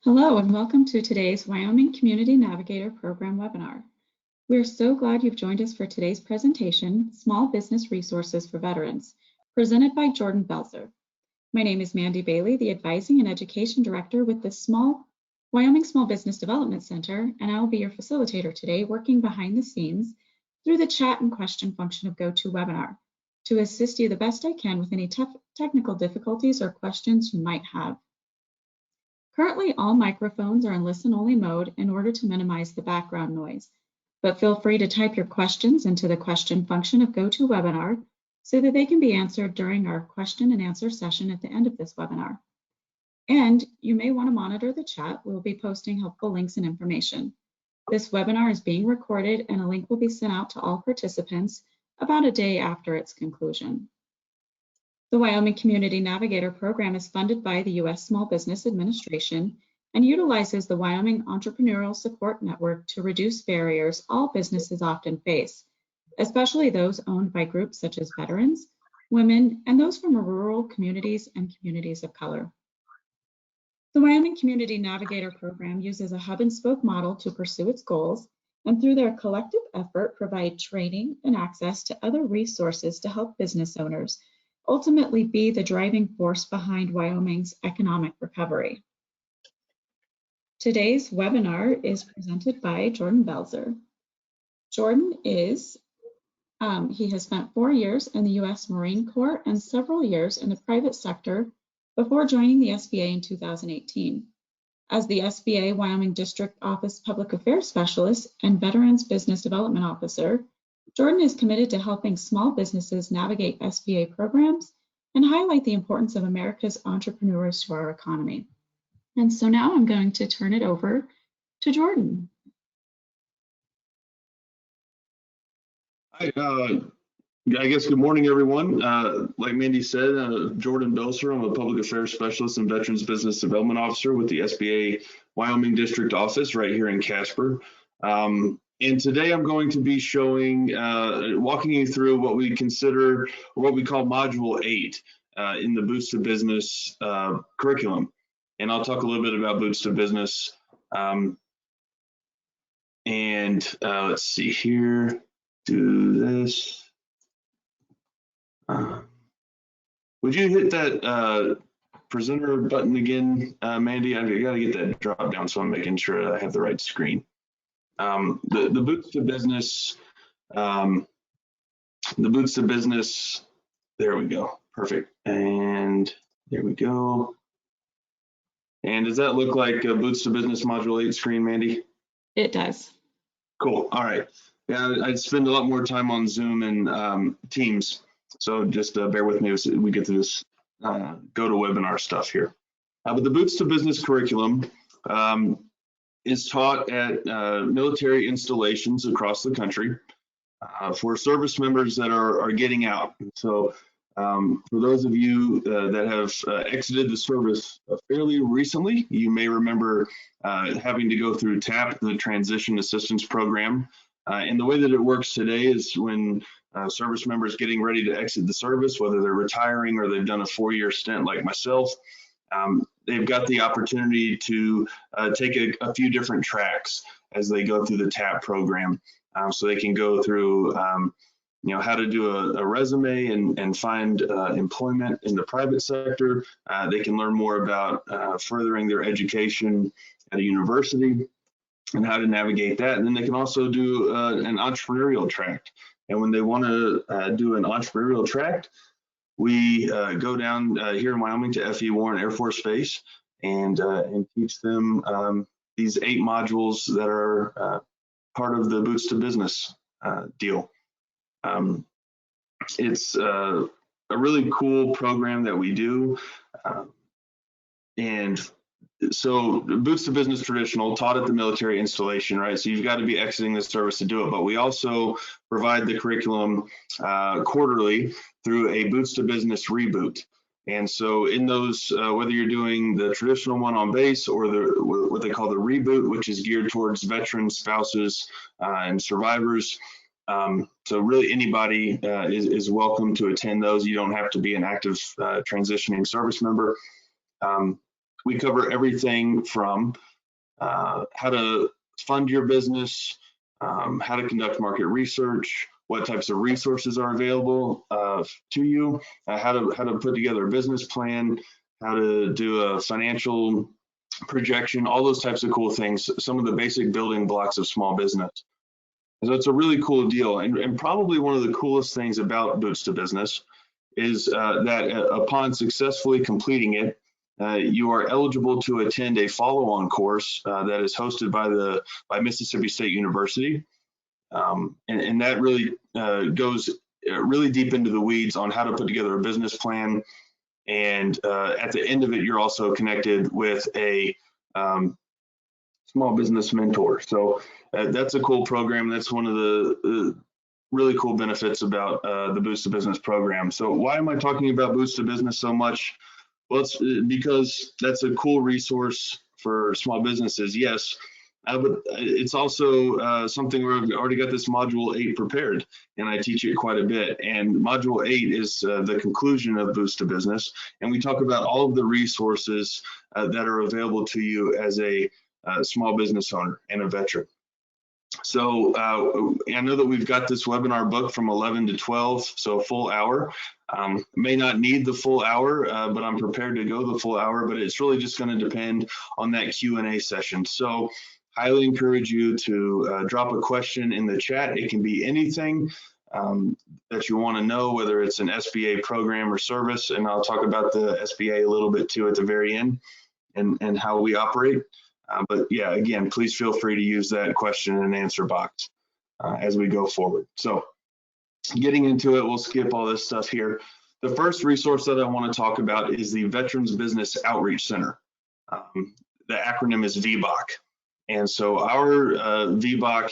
Hello and welcome to today's Wyoming Community Navigator Program webinar. We're so glad you've joined us for today's presentation, Small Business Resources for Veterans, presented by Jordan Belser. My name is Mandy Bailey, the Advising and Education Director with the Wyoming Small Business Development Center, and I will be your facilitator today, working behind the scenes through the chat and question function of GoToWebinar to assist you the best I can with any technical difficulties or questions you might have. Currently, all microphones are in listen-only mode in order to minimize the background noise, but feel free to type your questions into the question function of GoToWebinar so that they can be answered during our question and answer session at the end of this webinar. And you may want to monitor the chat. We'll be posting helpful links and information. This webinar is being recorded and a link will be sent out to all participants about a day after its conclusion. The Wyoming Community Navigator Program is funded by the U.S. Small Business Administration and utilizes the Wyoming Entrepreneurial Support Network to reduce barriers all businesses often face, especially those owned by groups such as veterans, women, and those from rural communities and communities of color. The Wyoming Community Navigator Program uses a hub-and-spoke model to pursue its goals, and through their collective effort provide training and access to other resources to help business owners ultimately be the driving force behind Wyoming's economic recovery. Today's webinar is presented by Jordan Belser. Jordan he has spent 4 years in the U.S. Marine Corps and several years in the private sector before joining the SBA in 2018. As the SBA Wyoming District Office Public Affairs Specialist and Veterans Business Development Officer, Jordan is committed to helping small businesses navigate SBA programs and highlight the importance of America's entrepreneurs to our economy. And so now I'm going to turn it over to Jordan. Hi, I guess good morning, everyone. Like Mandy said, Jordan Belser, I'm a Public Affairs Specialist and Veterans Business Development Officer with the SBA Wyoming District Office right here in Casper. And today I'm going to be showing, walking you through what we consider, or what we call Module 8 in the Boots to Business curriculum. And I'll talk a little bit about Boots to Business. Let's see here, do this. Would you hit that presenter button again, Mandy? I gotta get that drop down so I'm making sure I have the right screen. The Boots to Business, there we go, perfect. And there we go. And does that look like a Boots to Business Module 8 screen, Mandy? It does. Cool, all right. Yeah, I spend a lot more time on Zoom and Teams, so just bear with me as we get to this GoToWebinar stuff here. But the Boots to Business curriculum is taught at military installations across the country for service members that are getting out. So for those of you that have exited the service fairly recently, you may remember having to go through TAP, the Transition Assistance Program. And the way that it works today is when service members getting ready to exit the service, whether they're retiring or they've done a 4-year stint like myself, they've got the opportunity to take a few different tracks as they go through the TAP program. So they can go through, how to do a resume and find employment in the private sector. They can learn more about furthering their education at a university and how to navigate that. And then they can also do an entrepreneurial track. And when they want to do an entrepreneurial track, we go down here in Wyoming to F.E. Warren Air Force Base and teach them these 8 modules that are part of the Boots to Business deal. It's a really cool program that we do. And so Boots to Business traditional, taught at the military installation, right? So you've got to be exiting the service to do it, but we also provide the curriculum quarterly through a Boots to Business reboot. And so in those, whether you're doing the traditional one on base or what they call the reboot, which is geared towards veterans, spouses, and survivors. So really anybody is welcome to attend those. You don't have to be an active transitioning service member. We cover everything from how to fund your business, how to conduct market research, what types of resources are available to you, how to put together a business plan, how to do a financial projection, all those types of cool things, some of the basic building blocks of small business. So it's a really cool deal. And probably one of the coolest things about Boots to Business is that upon successfully completing it, you are eligible to attend a follow-on course that is hosted by Mississippi State University. And that really goes really deep into the weeds on how to put together a business plan. And at the end of it, you're also connected with a small business mentor. So that's a cool program. That's one of the really cool benefits about the Boots to Business program. So why am I talking about Boots to Business so much? Well, it's because that's a cool resource for small businesses, yes, but it's also something where I've already got this Module 8 prepared, and I teach it quite a bit. And Module 8 is the conclusion of Boots to Business, and we talk about all of the resources that are available to you as a small business owner and a veteran. So I know that we've got this webinar booked from 11 to 12, so a full hour. May not need the full hour, but I'm prepared to go the full hour, but it's really just going to depend on that Q&A session. So highly encourage you to drop a question in the chat. It can be anything that you want to know, whether it's an SBA program or service, and I'll talk about the SBA a little bit too at the very end and how we operate. But yeah, again, please feel free to use that question and answer box as we go forward. So getting into it, we'll skip all this stuff here. The first resource that I want to talk about is the Veterans Business Outreach Center. The acronym is VBOC. And so our VBOC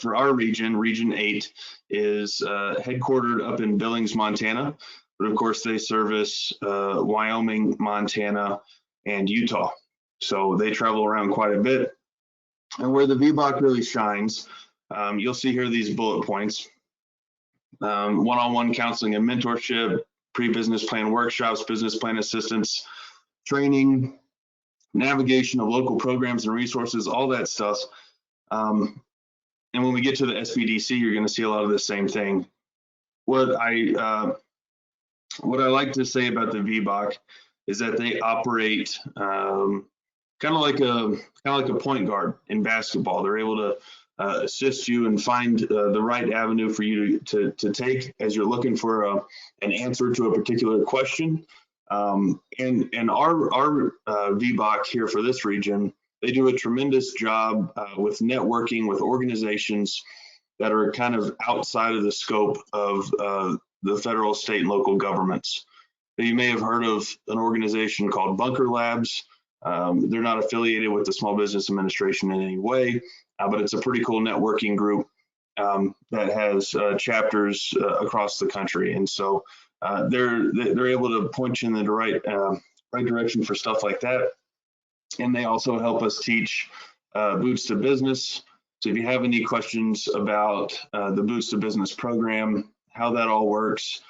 for our region, Region 8, is headquartered up in Billings, Montana. But of course, they service Wyoming, Montana, and Utah. So they travel around quite a bit. And where the VBOC really shines, you'll see here these bullet points. One-on-one counseling and mentorship, pre-business plan workshops, business plan assistance, training, navigation of local programs and resources, all that stuff. And when we get to the SBDC, you're going to see a lot of the same thing. What I like to say about the VBOC is that they operate kind of like a point guard in basketball. They're able to assist you and find the right avenue for you to take as you're looking for an answer to a particular question. And our VBOC here for this region, they do a tremendous job with networking with organizations that are kind of outside of the scope of the federal, state, and local governments. You may have heard of an organization called Bunker Labs. They're not affiliated with the Small Business Administration in any way, but it's a pretty cool networking group that has chapters across the country. And so they're able to point you in the right direction for stuff like that. And they also help us teach Boots to Business. So if you have any questions about the Boots to Business program, how that all works,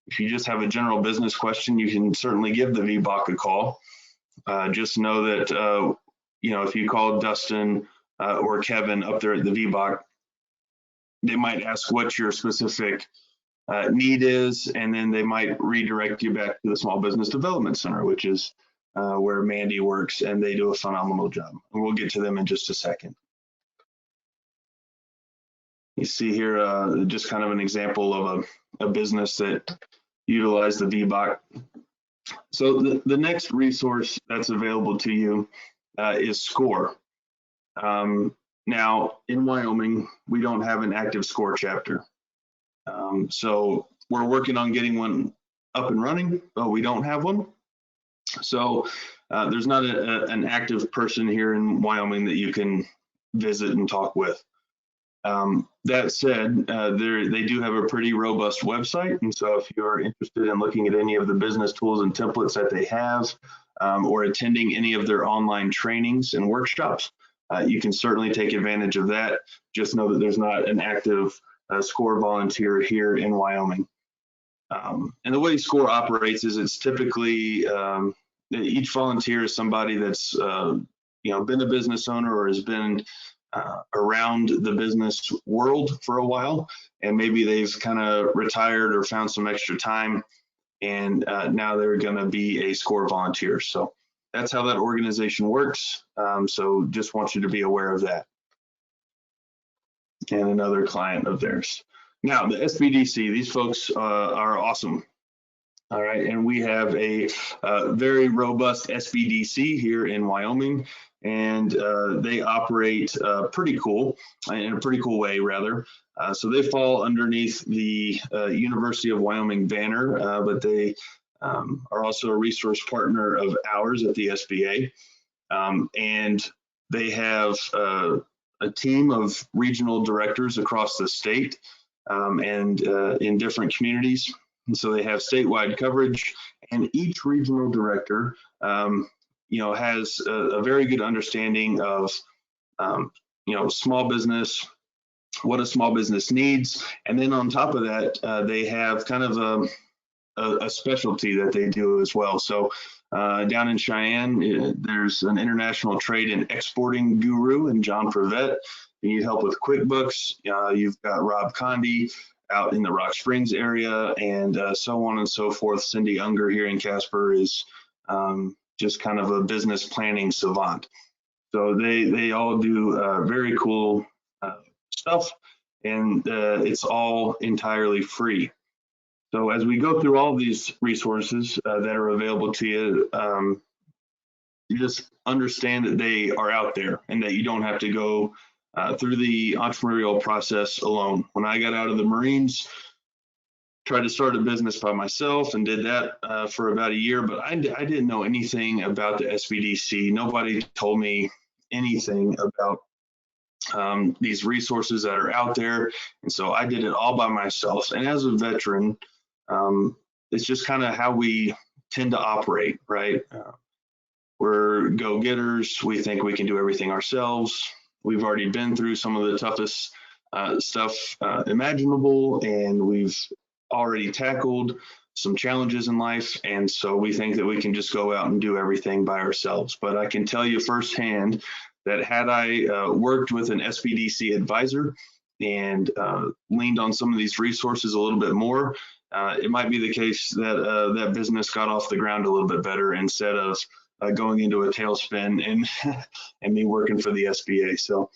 if you just have a general business question, you can certainly give the VBOC a call. Just know that, if you call Dustin or Kevin up there at the VBOC, they might ask what your specific need is, and then they might redirect you back to the Small Business Development Center, which is where Mandy works, and they do a phenomenal job. And we'll get to them in just a second. You see here just kind of an example of a business that utilized the VBOC. So the next resource that's available to you is SCORE. Now, in Wyoming, we don't have an active SCORE chapter. So we're working on getting one up and running, but we don't have one. So there's not an active person here in Wyoming that you can visit and talk with. That said, they do have a pretty robust website, and so if you're interested in looking at any of the business tools and templates that they have, or attending any of their online trainings and workshops, you can certainly take advantage of that. Just know that there's not an active SCORE volunteer here in Wyoming. And the way SCORE operates is it's typically each volunteer is somebody that's been a business owner or has been around the business world for a while, and maybe they've kind of retired or found some extra time, and now they're going to be a SCORE volunteer. So that's how that organization works. So just want you to be aware of that. And another client of theirs. Now, the SBDC, these folks are awesome. All right, and we have a very robust SBDC here in Wyoming, and they operate pretty cool, in a pretty cool way, rather. So they fall underneath the University of Wyoming banner, but they are also a resource partner of ours at the SBA. And they have a team of regional directors across the state and in different communities. And so they have statewide coverage, and each regional director, has a very good understanding of, small business, what a small business needs. And then on top of that, they have kind of a specialty that they do as well. So down in Cheyenne, there's an international trade and exporting guru in John Prevette. You need help with QuickBooks. You've got Rob Condi out in the Rock Springs area, and so on and so forth. Cindy Unger here in Casper is just kind of a business planning savant. So they all do very cool stuff, and it's all entirely free. So as we go through all these resources that are available to you, you just understand that they are out there and that you don't have to go through the entrepreneurial process alone. When I got out of the Marines, tried to start a business by myself and did that for about a year, but I didn't know anything about the SBDC. Nobody told me anything about these resources that are out there. And so I did it all by myself. And as a veteran, it's just kind of how we tend to operate, right? We're go-getters. We think we can do everything ourselves. We've already been through some of the toughest stuff imaginable, and we've already tackled some challenges in life. And so we think that we can just go out and do everything by ourselves. But I can tell you firsthand that had I worked with an SBDC advisor and leaned on some of these resources a little bit more, it might be the case that that business got off the ground a little bit better instead of going into a tailspin and me working for the SBA. So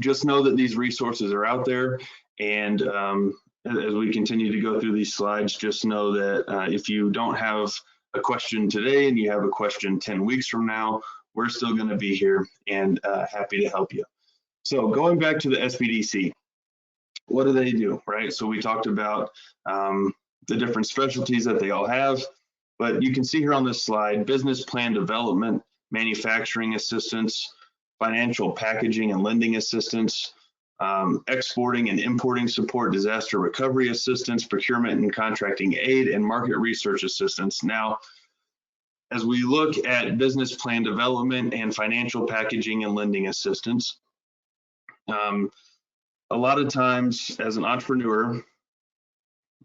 just know that these resources are out there. And as we continue to go through these slides, just know that if you don't have a question today and you have a question 10 weeks from now, we're still going to be here and happy to help you. So going back to the SBDC, what do they do, right? So we talked about the different specialties that they all have, but you can see here on this slide, business plan development, manufacturing assistance, financial packaging and lending assistance, exporting and importing support, disaster recovery assistance, procurement and contracting aid, and market research assistance. Now, as we look at business plan development and financial packaging and lending assistance, a lot of times as an entrepreneur,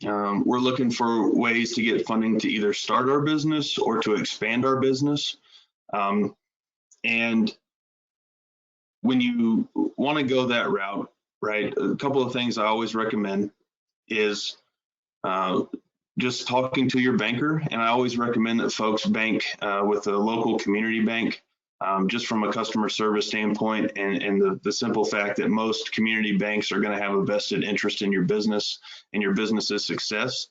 we're looking for ways to get funding to either start our business or to expand our business. And when you want to go that route, right, a couple of things I always recommend is just talking to your banker. And I always recommend that folks bank with a local community bank, just from a customer service standpoint, and the simple fact that most community banks are going to have a vested interest in your business and your business's success.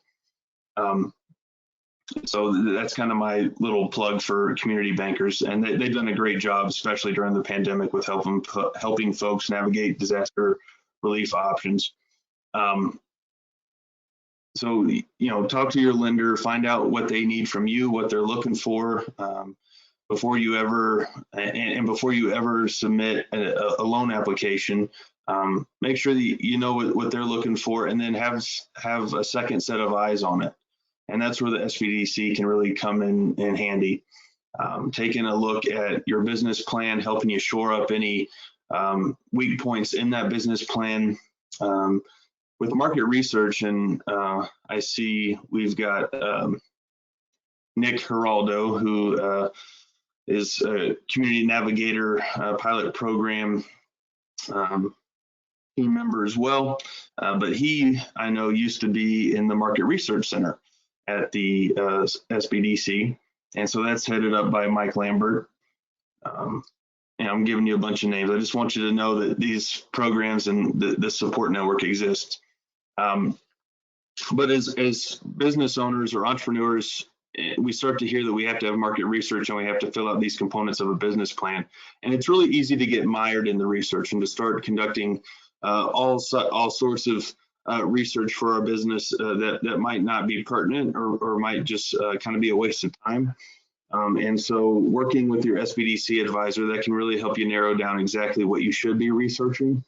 So that's kind of my little plug for community bankers, and they've done a great job, especially during the pandemic, with helping folks navigate disaster relief options. So, talk to your lender, find out what they need from you, what they're looking for, before you ever submit a loan application. Make sure that you know what they're looking for, and then have a second set of eyes on it. And that's where the SBDC can really come in handy. Taking a look at your business plan, helping you shore up any weak points in that business plan. With market research, and I see we've got Nick Geraldo, who is a Community Navigator pilot program team member as well. But he, I know, used to be in the Market Research Center at the SBDC. And so that's headed up by Mike Lambert. And I'm giving you a bunch of names. I just want you to know that these programs and the support network exists. But as business owners or entrepreneurs, we start to hear that we have to have market research and we have to fill out these components of a business plan. And it's really easy to get mired in the research and to start conducting all sorts of research for our business that might not be pertinent or might just kind of be a waste of time. And so working with your SBDC advisor, that can really help you narrow down exactly what you should be researching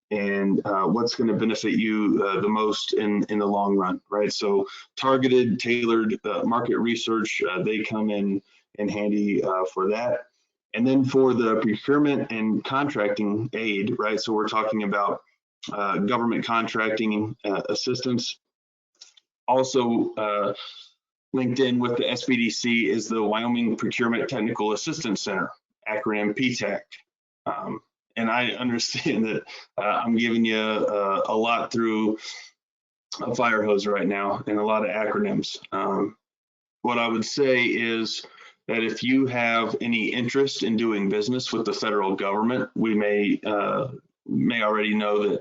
and what's going to benefit you the most in the long run, right? So targeted, tailored market research, they come in handy for that. And then for the procurement and contracting aid, right? So we're talking about government contracting assistance. Also linked in with the SBDC is the Wyoming Procurement Technical Assistance Center, acronym PTAC. And I understand that I'm giving you a lot through a fire hose right now and a lot of acronyms. What I would say is that if you have any interest in doing business with the federal government, we may already know that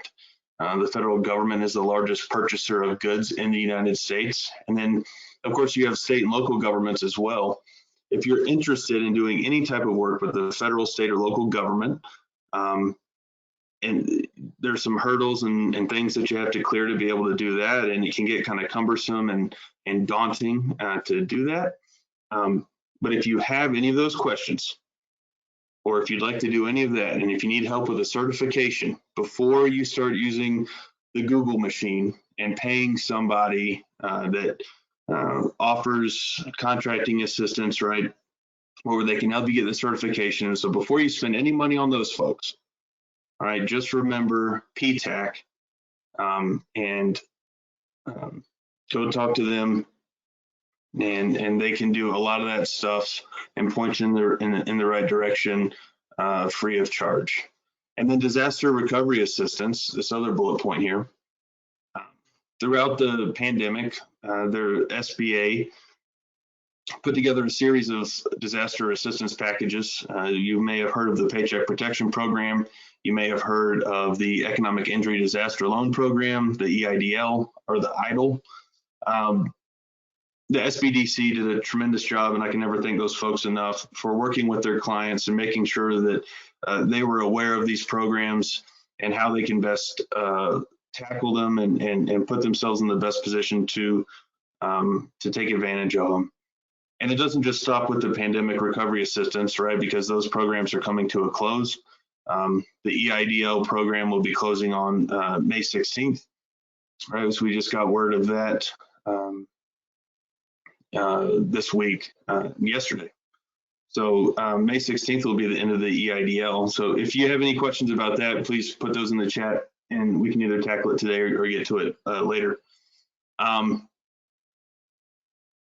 the federal government is the largest purchaser of goods in the United States. And then, of course, you have state and local governments as well. If you're interested in doing any type of work with the federal, state, or local government, and there's some hurdles and things that you have to clear to be able to do that, and it can get kind of cumbersome and daunting to do that. But if you have any of those questions, or if you'd like to do any of that, and if you need help with a certification before you start using the Google machine and paying somebody that offers contracting assistance, right, where they can help you get the certification. And so before you spend any money on those folks, all right, just remember PTAC and go talk to them, and they can do a lot of that stuff and point you in the right direction free of charge. And then disaster recovery assistance, this other bullet point here. Throughout the pandemic, their SBA put together a series of disaster assistance packages. You may have heard of the Paycheck Protection Program. You may have heard of the Economic Injury Disaster Loan Program, the EIDL, or the EIDL. The SBDC did a tremendous job, and I can never thank those folks enough for working with their clients and making sure that they were aware of these programs and how they can best tackle them and put themselves in the best position to take advantage of them. And it doesn't just stop with the pandemic recovery assistance, right? Because those programs are coming to a close. The EIDL program will be closing on May 16th, right? So we just got word of that this week, yesterday. So May 16th will be the end of the EIDL. So if you have any questions about that, please put those in the chat and we can either tackle it today or get to it later.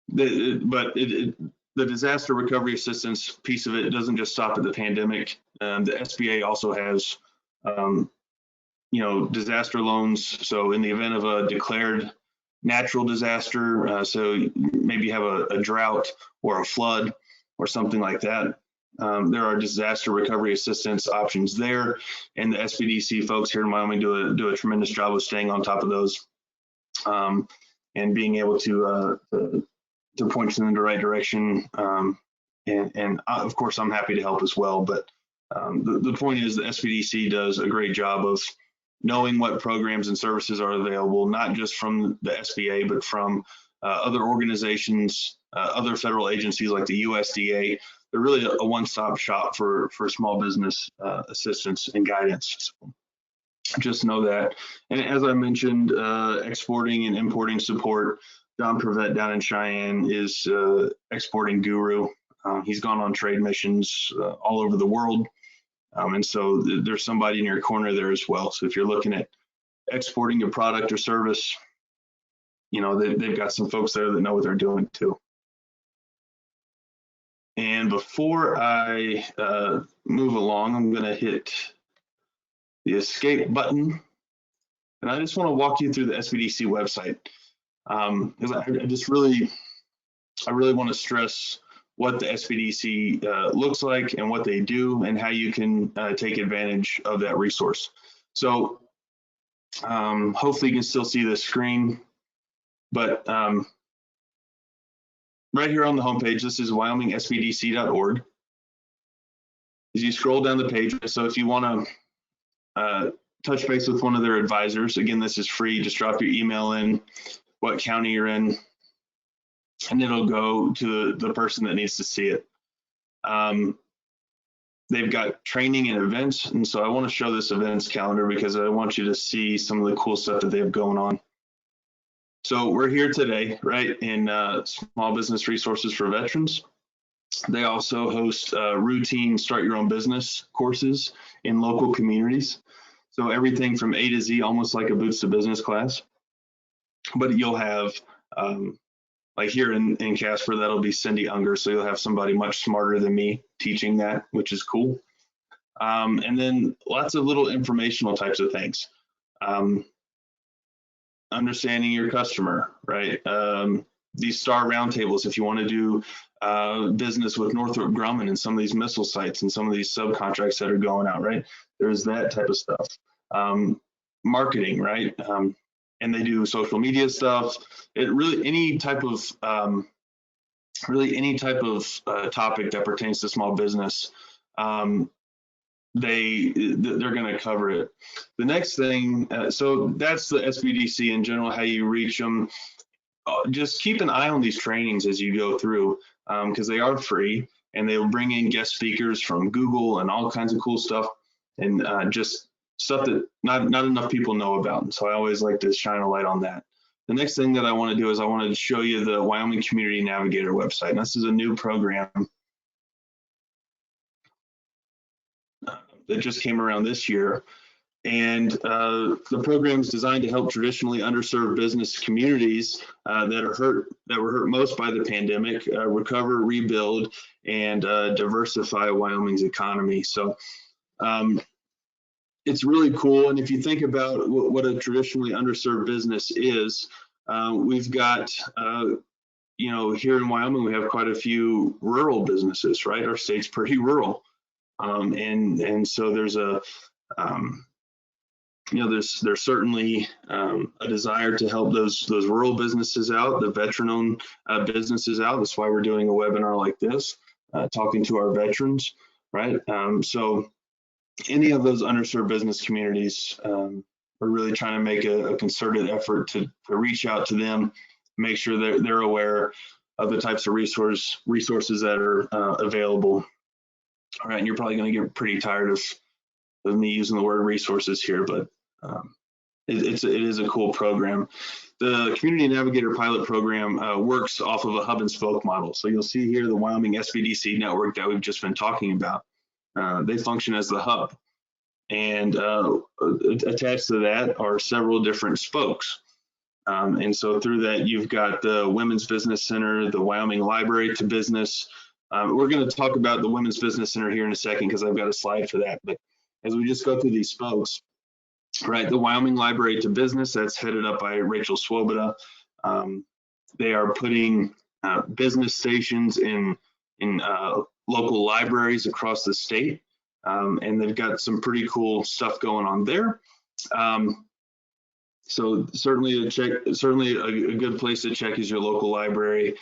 The disaster recovery assistance piece of it doesn't just stop at the pandemic. The SBA also has, disaster loans. So in the event of a declared natural disaster, so maybe you have a drought or a flood or something like that, there are disaster recovery assistance options there. And the SBDC folks here in Wyoming do a tremendous job of staying on top of those and being able to point you in the right direction. And of course, I'm happy to help as well. But the point is the SBDC does a great job of knowing what programs and services are available, not just from the SBA, but from other organizations, other federal agencies like the USDA. They're really a one-stop shop for small business assistance and guidance. So just know that. And as I mentioned, exporting and importing support, Don Prevett down in Cheyenne is exporting guru. He's gone on trade missions all over the world. And so there's somebody in your corner there as well. So if you're looking at exporting a product or service, they've got some folks there that know what they're doing too. And before I move along, I'm going to hit the escape button. And I just want to walk you through the SBDC website, because I really want to stress what the SBDC looks like and what they do and how you can take advantage of that resource. So hopefully you can still see the screen, but right here on the homepage, this is wyomingsbdc.org. As you scroll down the page, so if you want to touch base with one of their advisors, again, this is free. Just drop your email in, what county you're in, and it'll go to the person that needs to see it. They've got training and events, and so I want to show this events calendar because I want you to see some of the cool stuff that they have going on. So we're here today, right, in Small Business Resources for Veterans. They also host routine Start Your Own Business courses in local communities. So everything from A to Z, almost like a Boots to Business class. But you'll have, like here in Casper, that'll be Cindy Unger. So you'll have somebody much smarter than me teaching that, which is cool. And then lots of little informational types of things. Understanding your customer, right? These star roundtables, if you want to do business with Northrop Grumman and some of these missile sites and some of these subcontracts that are going out, right? There's that type of stuff. Marketing, right? And they do social media stuff. It really any type of topic that pertains to small business, they're going to cover it. The next thing, so that's the SBDC in general, how you reach them. Just keep an eye on these trainings as you go through, because they are free, and they'll bring in guest speakers from Google and all kinds of cool stuff, and just stuff that not enough people know about. And so I always like to shine a light on that. The next thing that I want to do is I wanted to show you the Wyoming Community Navigator website. And this is a new program that just came around this year. And the program is designed to help traditionally underserved business communities that were hurt most by the pandemic recover, rebuild, and diversify Wyoming's economy. So it's really cool. And if you think about what a traditionally underserved business is, we've got, here in Wyoming, we have quite a few rural businesses, right? Our state's pretty rural. And so there's a, there's certainly a desire to help those rural businesses out, the veteran-owned businesses out. That's why we're doing a webinar like this, talking to our veterans, right? So any of those underserved business communities, we're really trying to make a concerted effort to reach out to them, make sure they're aware of the types of resources that are available. All right, and you're probably going to get pretty tired of me using the word resources here, but it is a cool program. The Community Navigator Pilot Program works off of a hub and spoke model. So you'll see here the Wyoming SBDC network that we've just been talking about. They function as the hub, and attached to that are several different spokes. And so through that, you've got the Women's Business Center, the Wyoming Library to Business. We're going to talk about the Women's Business Center here in a second because I've got a slide for that. But as we just go through these spokes, right, the Wyoming Library to Business, that's headed up by Rachel Swoboda. They are putting business stations in local libraries across the state, and they've got some pretty cool stuff going on there. So certainly a good place to check is your local library.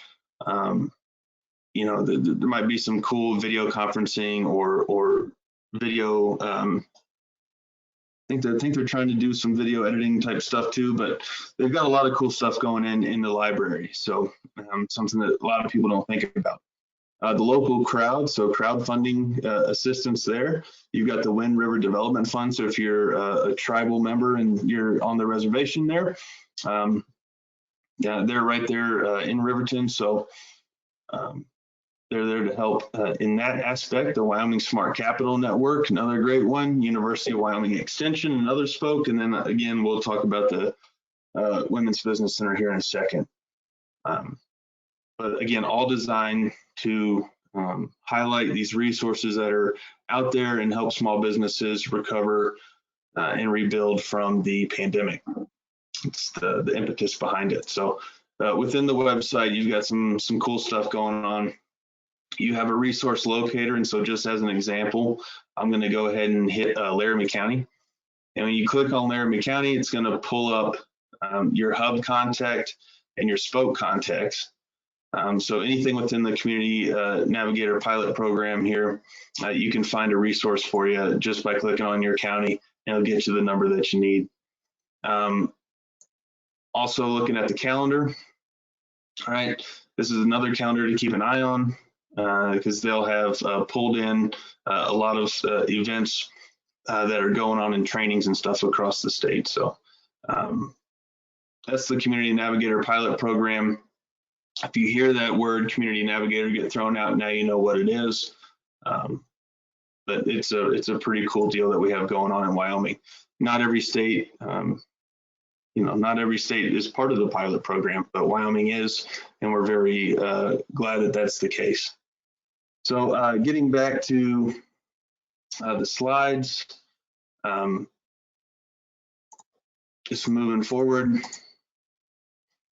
There might be some cool video conferencing or video. I think they're trying to do some video editing type stuff too, but they've got a lot of cool stuff going in the library. So something that a lot of people don't think about. The local crowd, so crowdfunding assistance there. You've got the Wind River Development Fund. So if you're a tribal member and you're on the reservation there, they're right there in Riverton. So they're there to help in that aspect. The Wyoming Smart Capital Network, another great one. University of Wyoming Extension, another spoke. And then again, we'll talk about the Women's Business Center here in a second. But again, all designed to highlight these resources that are out there and help small businesses recover and rebuild from the pandemic. It's the impetus behind it. So within the website, you've got some cool stuff going on. You have a resource locator, and so just as an example, I'm going to go ahead and hit Laramie County. And when you click on Laramie County, it's going to pull up your hub contact and your spoke contacts. So anything within the Community Navigator pilot program here, you can find a resource for you just by clicking on your county, and it'll get you the number that you need. Also looking at the calendar, all right, this is another calendar to keep an eye on because they'll have pulled in a lot of events that are going on in trainings and stuff across the state. So that's the Community Navigator pilot program. If you hear that word Community Navigator get thrown out, now you know what it is. But it's a pretty cool deal that we have going on in Wyoming. Not every state, not every state is part of the pilot program, but Wyoming is, and we're very glad that that's the case. So getting back to the slides, just moving forward.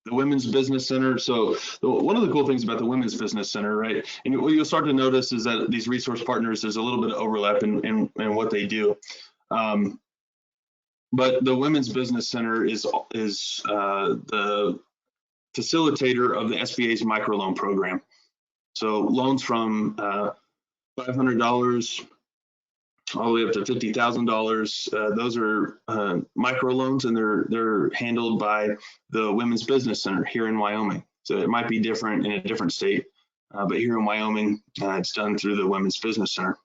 The Women's Business Center. So one of the cool things about the Women's Business Center, right, and what you'll start to notice is that these resource partners, there's a little bit of overlap in what they do. But the Women's Business Center is the facilitator of the SBA's microloan program. So loans from $500 all the way up to $50,000. Those are microloans, and they're handled by the Women's Business Center here in Wyoming. So it might be different in a different state, but here in Wyoming, it's done through the Women's Business Center.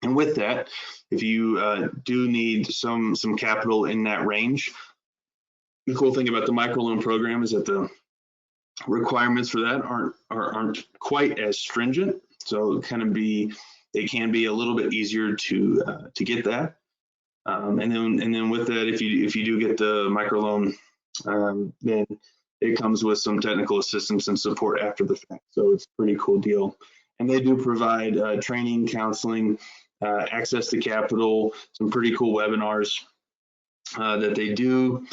And with that, if you do need some capital in that range, the cool thing about the microloan program is that the requirements for that aren't quite as stringent. So it can be a little bit easier to get that. And then with that, if you do get the microloan, then it comes with some technical assistance and support after the fact. So it's a pretty cool deal. And they do provide training, counseling, access to capital, some pretty cool webinars that they do.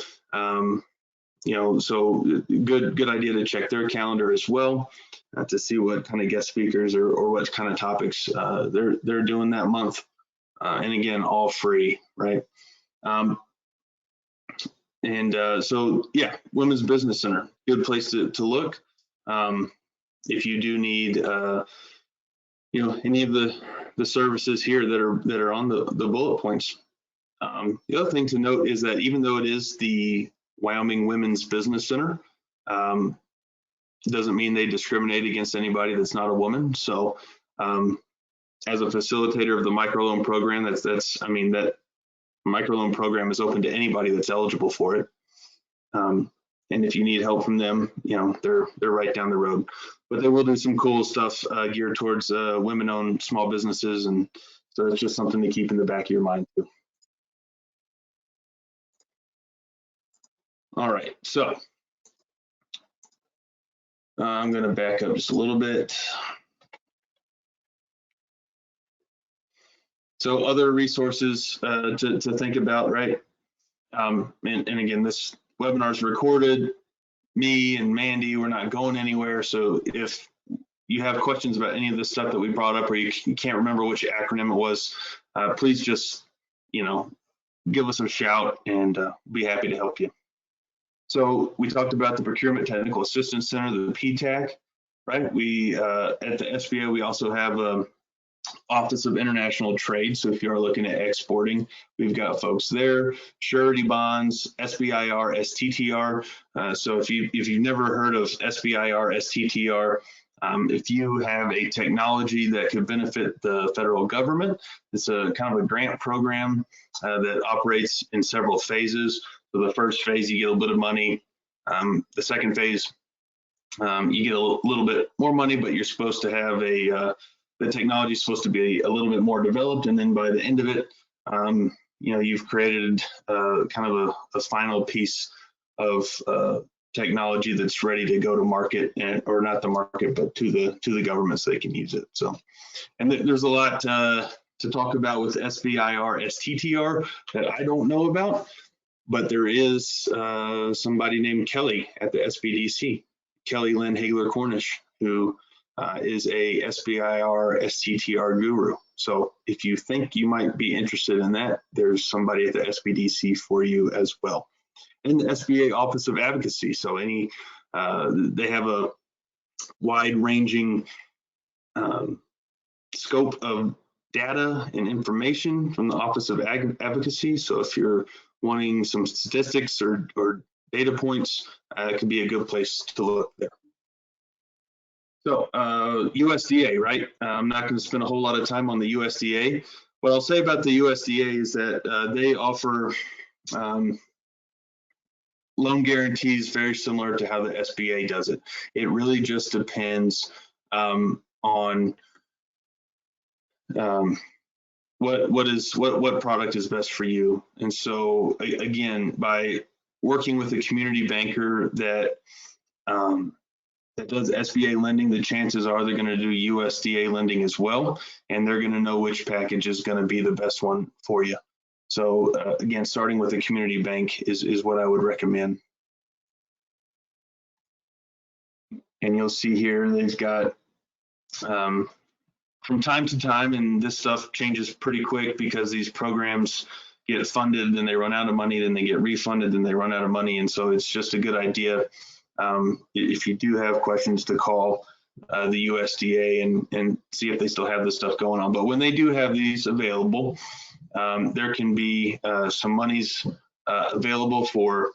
So good idea to check their calendar as well to see what kind of guest speakers or what kind of topics they're doing that month. And again, all free, right? So yeah, Women's Business Center, good place to look. If you do need any of the services here that are on the bullet points. The other thing to note is that even though it is the Wyoming Women's Business Center, doesn't mean they discriminate against anybody that's not a woman. So as a facilitator of the microloan program, that microloan program is open to anybody that's eligible for it. And if you need help from them, they're right down the road. But they will do some cool stuff geared towards women-owned small businesses, and so it's just something to keep in the back of your mind too. All right, so I'm going to back up just a little bit. So other resources to think about, right? And again, this webinar is recorded. Me and Mandy, we're not going anywhere. So if you have questions about any of the stuff that we brought up, or you can't remember which acronym it was, please just, give us a shout, and be happy to help you. So we talked about the Procurement Technical Assistance Center, the PTAC, right? We at the SBA, we also have Office of International Trade. So if you are looking at exporting, we've got folks there. Surety bonds, SBIR, STTR. So if you've never heard of SBIR, STTR, if you have a technology that could benefit the federal government, it's a kind of a grant program that operates in several phases. So the first phase, you get a little bit of money. The second phase, you get a little bit more money, but you're supposed to have the technology is supposed to be a little bit more developed. And then by the end of it, you've created kind of a final piece of technology that's ready to go to market, or not the market, but to the government so they can use it. So, and there's a lot to talk about with SBIR, STTR that I don't know about, but there is somebody named Kelly at the SBDC, Kelly Lynn Hagler Cornish, who is a SBIR, STTR guru. So if you think you might be interested in that, there's somebody at the SBDC for you as well. And the SBA Office of Advocacy. So they have a wide-ranging scope of data and information from the Office of Advocacy. So if you're wanting some statistics or data points, it could be a good place to look there. So USDA, right? I'm not going to spend a whole lot of time on the USDA. What I'll say about the USDA is that they offer loan guarantees very similar to how the SBA does it. It really just depends on what product is best for you. And so again, by working with a community banker that does SBA lending, the chances are they're going to do USDA lending as well, and they're going to know which package is going to be the best one for you. So again, starting with a community bank is what I would recommend. And you'll see here they've got from time to time, and this stuff changes pretty quick because these programs get funded, then they run out of money, then they get refunded, then they run out of money. And so it's just a good idea, if you do have questions, to call the USDA and see if they still have this stuff going on. But when they do have these available, there can be some monies available for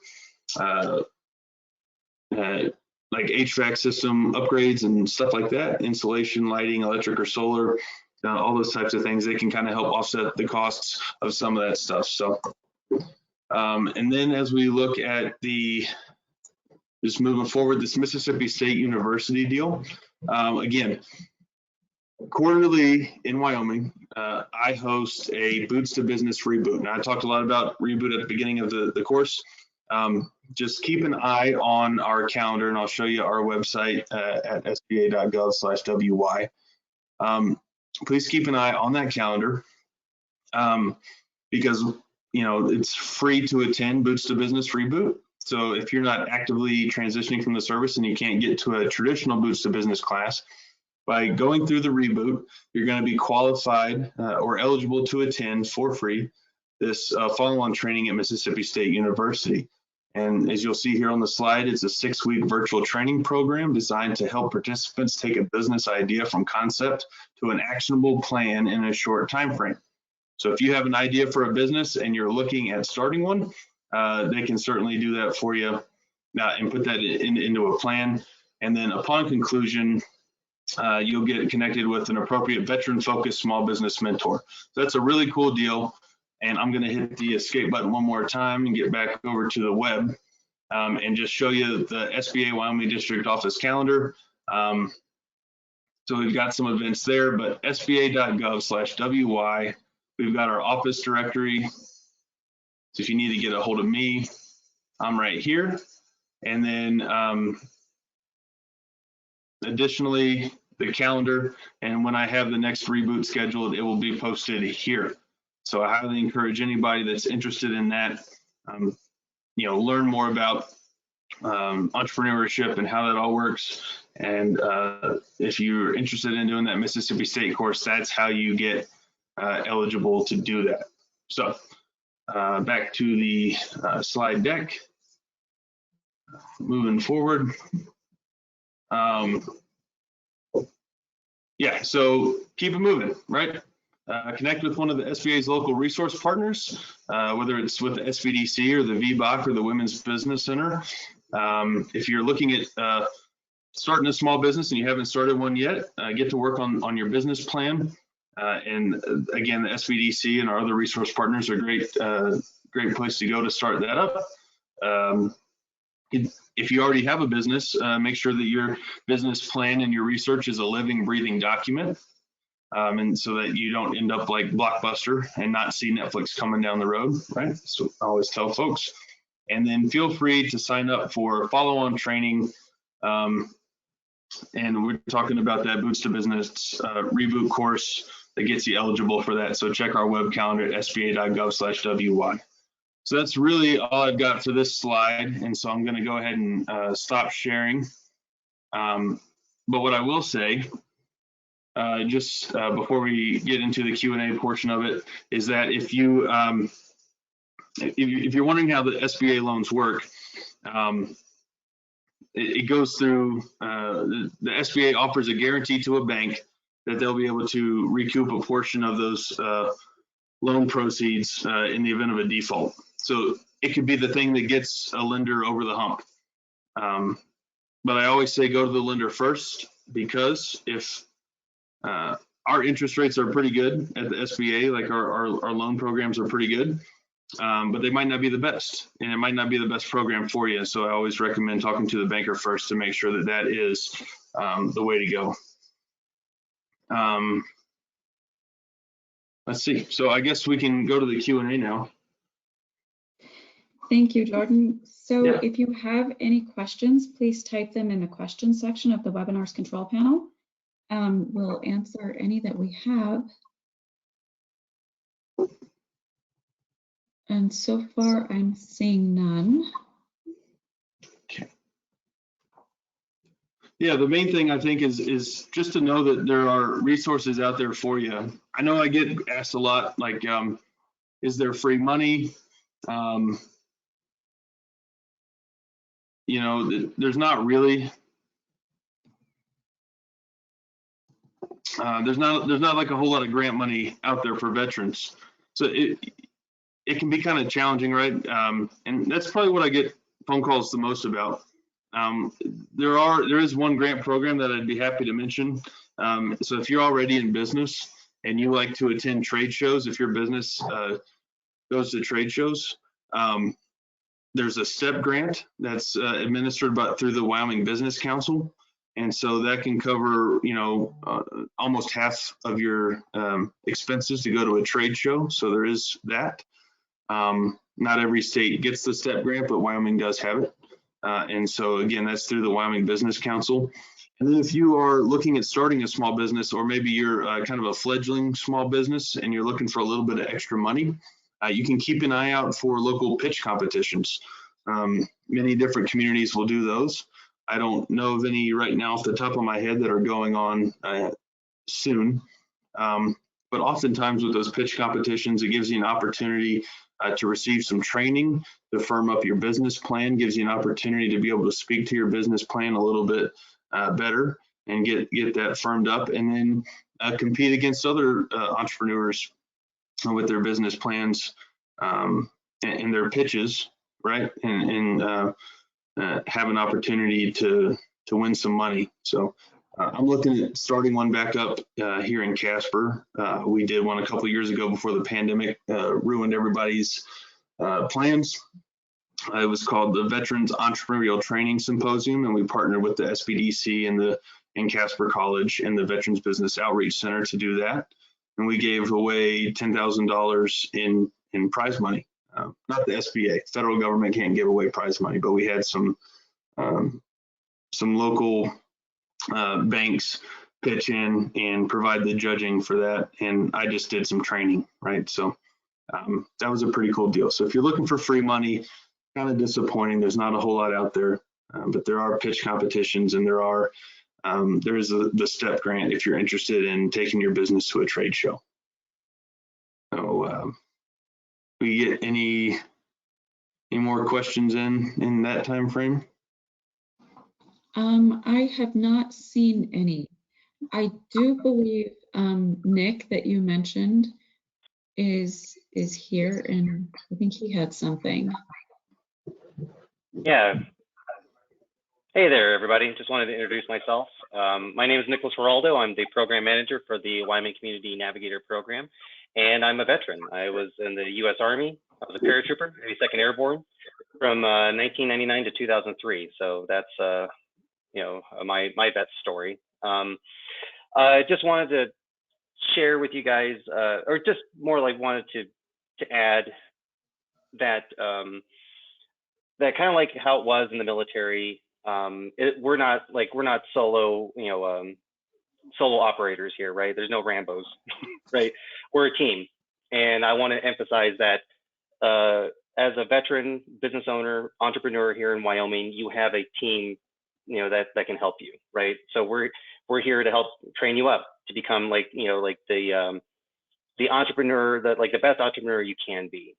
like HVAC system upgrades and stuff like that, insulation, lighting, electric or solar, all those types of things. They can kind of help offset the costs of some of that stuff. So, and then as we look at just moving forward, this Mississippi State University deal, again, quarterly in Wyoming, I host a Boots to Business reboot. Now, I talked a lot about reboot at the beginning of the course. Just keep an eye on our calendar, and I'll show you our website at sba.gov/WY. Please keep an eye on that calendar because it's free to attend Boots to Business reboot. So if you're not actively transitioning from the service and you can't get to a traditional Boots to Business class, by going through the reboot, you're going to be qualified or eligible to attend for free this follow-on training at Mississippi State University. And as you'll see here on the slide, it's a 6-week virtual training program designed to help participants take a business idea from concept to an actionable plan in a short time frame. So if you have an idea for a business and you're looking at starting one, they can certainly do that for you and put that into a plan. And then upon conclusion, you'll get connected with an appropriate veteran-focused small business mentor. So that's a really cool deal. And I'm going to hit the escape button one more time and get back over to the web and just show you the SBA Wyoming District Office calendar. So we've got some events there, but sba.gov/WY, we've got our office directory. So if you need to get a hold of me, I'm right here. And then additionally, the calendar, and when I have the next reboot scheduled, it will be posted here. So I highly encourage anybody that's interested in that, learn more about entrepreneurship and how that all works. And if you're interested in doing that Mississippi State course, that's how you get eligible to do that. So back to the slide deck. Moving forward. Yeah, so keep it moving, right? Connect with one of the SBA's local resource partners, whether it's with the SBDC or the VBAC or the Women's Business Center. If you're looking at starting a small business and you haven't started one yet, get to work on your business plan. And again, the SBDC and our other resource partners are great place to go to start that up. If you already have a business, make sure that your business plan and your research is a living, breathing document. And so that you don't end up like Blockbuster and not see Netflix coming down the road, right? So I always tell folks. And then feel free to sign up for follow-on training. And we're talking about that Boots to Business reboot course that gets you eligible for that. So check our web calendar at sba.gov/WY. So that's really all I've got for this slide. And so I'm going to go ahead and stop sharing. But what I will say, just before we get into the Q&A portion of it, is that if you're wondering how the SBA loans work, it goes through, the SBA offers a guarantee to a bank that they'll be able to recoup a portion of those loan proceeds in the event of a default. So it could be the thing that gets a lender over the hump. But I always say go to the lender first, because if our interest rates are pretty good at the SBA, like our loan programs are pretty good, but they might not be the best, and it might not be the best program for you. So I always recommend talking to the banker first to make sure that that is the way to go. Let's see. So I guess we can go to the Q&A now. Thank you, Jordan. So Yeah. if you have any questions, please type them in the questions section of the webinar's control panel. We'll answer any that we have. And so far, I'm seeing none. Okay. Yeah, the main thing I think is just to know that there are resources out there for you. I know I get asked a lot, like, is there free money? You know, there's not really. There's not like a whole lot of grant money out there for veterans. So it can be kind of challenging, right? And that's probably what I get phone calls the most about. There is one grant program that I'd be happy to mention. So if you're already in business and you like to attend trade shows, if your business goes to trade shows, there's a STEP grant that's administered through the Wyoming Business Council. And so that can cover, you know, almost half of your expenses to go to a trade show. So there is that. Not every state gets the STEP grant, but Wyoming does have it. And so again, that's through the Wyoming Business Council. And then if you are looking at starting a small business, or maybe you're kind of a fledgling small business and you're looking for a little bit of extra money, you can keep an eye out for local pitch competitions. Many different communities will do those. I don't know of any right now off the top of my head that are going on soon. But oftentimes with those pitch competitions, it gives you an opportunity to receive some training, to firm up your business plan, gives you an opportunity to be able to speak to your business plan a little bit better and get that firmed up, and then compete against other entrepreneurs with their business plans and their pitches, right? And have an opportunity to win some money. So I'm looking at starting one back up here in Casper. We did one a couple of years ago before the pandemic ruined everybody's plans. It was called the Veterans Entrepreneurial Training Symposium, and we partnered with the SBDC and Casper College and the Veterans Business Outreach Center to do that. And we gave away $10,000 in prize money. Not the SBA, federal government can't give away prize money, but we had some local banks pitch in and provide the judging for that. And I just did some training, right? So that was a pretty cool deal. So if you're looking for free money, kind of disappointing, there's not a whole lot out there, but there are pitch competitions, and there is the STEP grant if you're interested in taking your business to a trade show. So we get any more questions in that time frame? I have not seen any. I do believe Nick that you mentioned is here, and I think he had something. Yeah. Hey there, everybody. Just wanted to introduce myself. My name is Nicholas Geraldo. I'm the program manager for the Wyoming Community Navigator Program, and I'm a veteran. I was in the U.S. Army. I was a paratrooper, 82nd Airborne, from 1999 to 2003. So that's my vet story. I just wanted to share with you guys, or just more like wanted to add that that kind of like how it was in the military. We're not solo, solo operators here, right? There's no Rambos, right? We're a team, and I want to emphasize that as a veteran business owner, entrepreneur here in Wyoming, you have a team, that can help you, right? So we're here to help train you up to become the entrepreneur that the best entrepreneur you can be,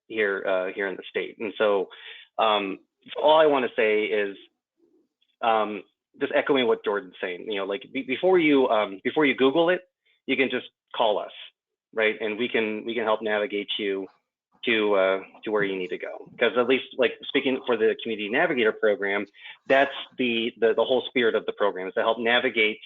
here in the state. And so all I want to say is just echoing what Jordan's saying. Before you Google it, you can just call us, right? And we can help navigate you to where you need to go. Because at least speaking for the Community Navigator Program, that's the whole spirit of the program, is to help navigate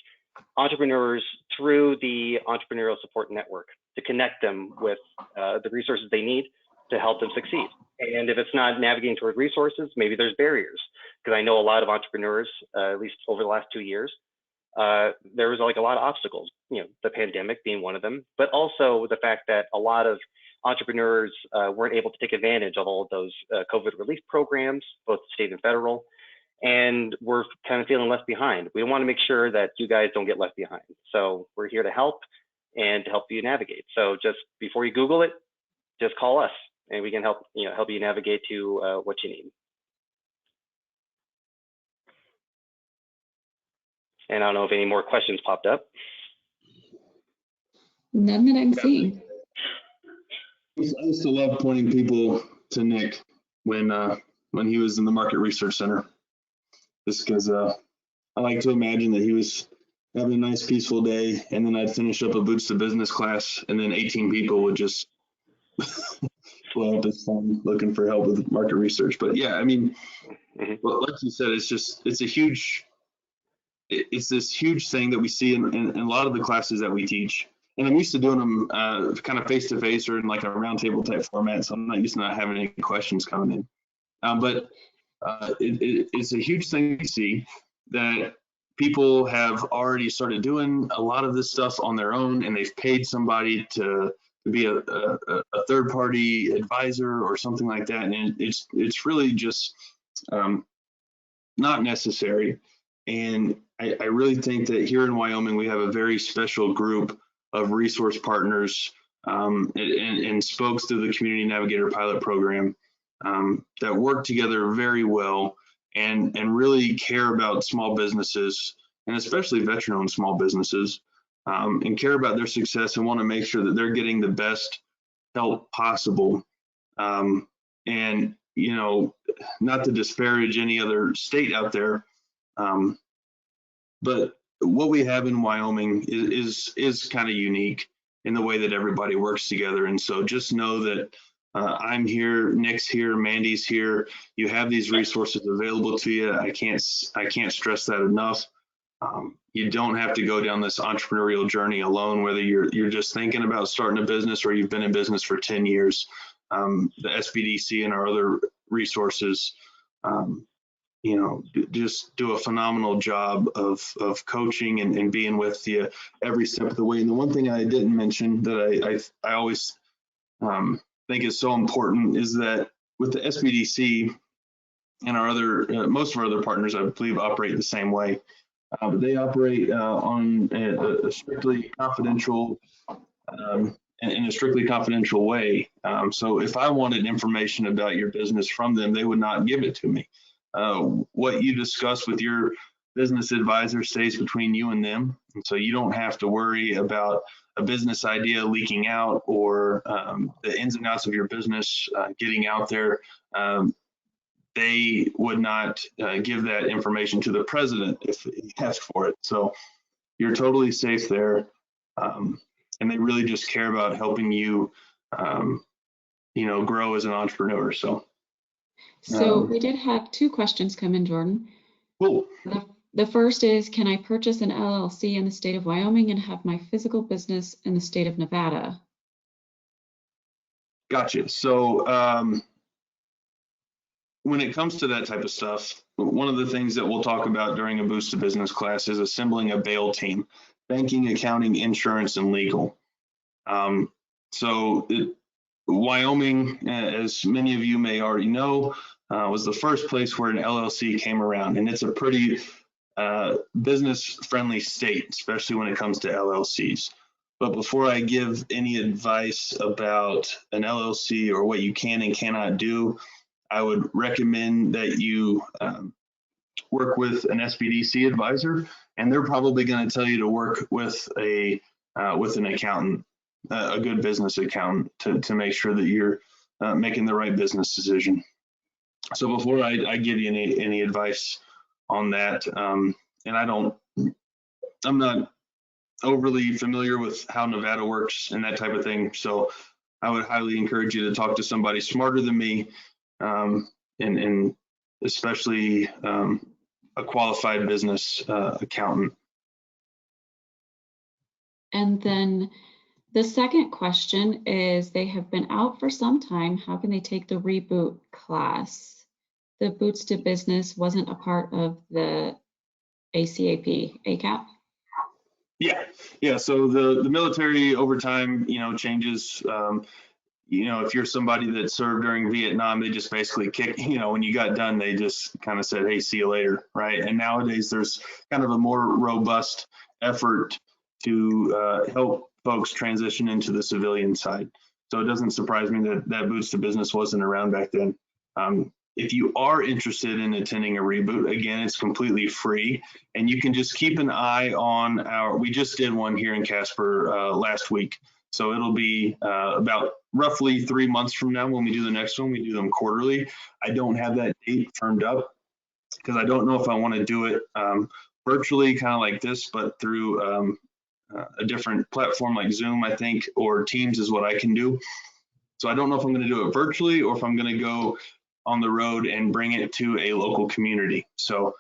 entrepreneurs through the entrepreneurial support network, to connect them with the resources they need to help them succeed. And if it's not navigating toward resources, maybe there's barriers. Because I know a lot of entrepreneurs, at least over the last 2 years, there was a lot of obstacles, the pandemic being one of them, but also the fact that a lot of entrepreneurs weren't able to take advantage of all of those COVID relief programs, both state and federal, and we're kind of feeling left behind. We want to make sure that you guys don't get left behind. So we're here to help and to help you navigate. So just before you Google it, just call us and we can help you navigate to what you need. And I don't know if any more questions popped up. None that I'm seeing. I used to love pointing people to Nick when he was in the Market Research Center, just because I like to imagine that he was having a nice peaceful day, and then I'd finish up a Boots to Business class, and then 18 people would just blow up his phone looking for help with market research. But yeah, I mean, well, like you said, it's this huge thing that we see in a lot of the classes that we teach. And I'm used to doing them kind of face to face or in a roundtable type format, so I'm not used to not having any questions coming in. But it's a huge thing to see that people have already started doing a lot of this stuff on their own, and they've paid somebody to be a third party advisor or something like that. And it's really just not necessary. And I really think that here in Wyoming, we have a very special group of resource partners and spokes to the Community Navigator Pilot Program that work together very well and really care about small businesses, and especially veteran-owned small businesses, and care about their success and want to make sure that they're getting the best help possible. And, not to disparage any other state out there, but what we have in Wyoming is kind of unique in the way that everybody works together. And so just know that I'm here, Nick's here, Mandy's here. You have these resources available to you. I can't stress that enough. You don't have to go down this entrepreneurial journey alone, whether you're just thinking about starting a business or you've been in business for 10 years. The SBDC and our other resources, just do a phenomenal job of coaching and being with you every step of the way. And the one thing I didn't mention that I always think is so important is that with the SBDC and our other, most of our other partners, I believe, operate the same way. But they operate on a strictly confidential in a strictly confidential way. So if I wanted information about your business from them, they would not give it to me. What you discuss with your business advisor stays between you and them. And so you don't have to worry about a business idea leaking out or the ins and outs of your business getting out there. They would not give that information to the president if he asked for it. So you're totally safe there. And they really just care about helping you, grow as an entrepreneur. So we did have 2 questions come in, Jordan. Cool. The first is, can I purchase an LLC in the state of Wyoming and have my physical business in the state of Nevada? Gotcha. So when it comes to that type of stuff, one of the things that we'll talk about during a Boost to Business class is assembling a bail team: banking, accounting, insurance, and legal. Wyoming, as many of you may already know, was the first place where an LLC came around, and it's a pretty business-friendly state, especially when it comes to LLCs. But before I give any advice about an LLC or what you can and cannot do, I would recommend that you work with an SBDC advisor, and they're probably going to tell you to work with an accountant, a good business accountant, to make sure that you're making the right business decision. So before I give you any advice on that, and I'm not overly familiar with how Nevada works and that type of thing, so I would highly encourage you to talk to somebody smarter than me, and especially a qualified business accountant. And then the second question is, they have been out for some time. How can they take the reboot class? The Boots to Business wasn't a part of the ACAP. Yeah. So the military over time, changes. If you're somebody that served during Vietnam, they just basically kick. When you got done, they just kind of said, "Hey, see you later," right? And nowadays, there's kind of a more robust effort to help folks transition into the civilian side. So it doesn't surprise me that Boots to Business wasn't around back then. If you are interested in attending a reboot, again, it's completely free, and you can just keep an eye on we just did one here in Casper last week. So it'll be about roughly 3 months from now when we do the next one. We do them quarterly. I don't have that date firmed up because I don't know if I want to do it virtually, kind of like this, but through a different platform like Zoom, I think, or Teams is what I can do. So I don't know if I'm going to do it virtually or if I'm going to go on the road and bring it to a local community. So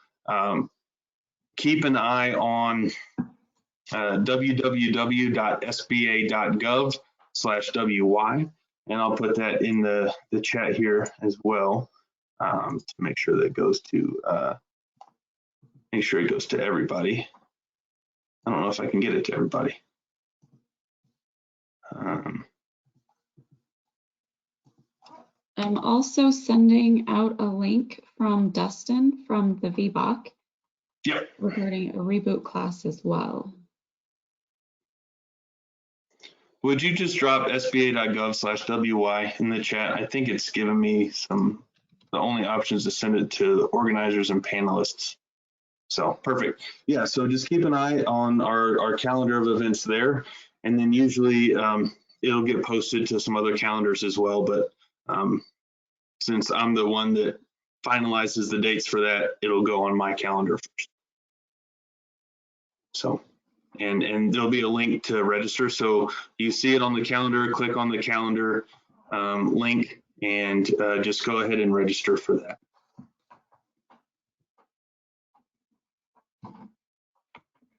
keep an eye on www.sba.gov/WY, and I'll put that in the chat here as well to make sure that goes to everybody. I don't know if I can get it to everybody. I'm also sending out a link from Dustin from the VBAC regarding a reboot class as well. Would you just drop sba.gov/WY in the chat? I think it's given me the only options to send it to the organizers and panelists. So perfect. Yeah, so just keep an eye on our calendar of events there. And then usually it'll get posted to some other calendars as well. But since I'm the one that finalizes the dates for that, it'll go on my calendar first. So, and there'll be a link to register. So you see it on the calendar, click on the calendar link, and just go ahead and register for that.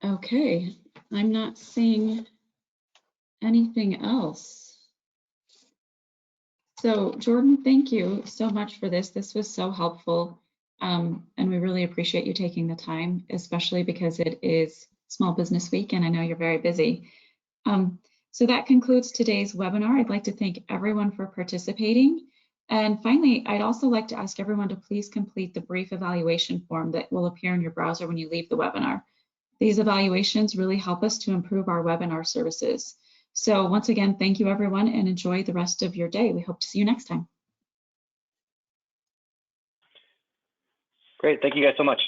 Okay, I'm not seeing anything else. So Jordan, thank you so much for this. This was so helpful. And we really appreciate you taking the time, especially because it is Small Business Week and I know you're very busy. So that concludes today's webinar. I'd like to thank everyone for participating. And finally, I'd also like to ask everyone to please complete the brief evaluation form that will appear in your browser when you leave the webinar. These evaluations really help us to improve our webinar services. So once again, thank you everyone and enjoy the rest of your day. We hope to see you next time. Great, thank you guys so much.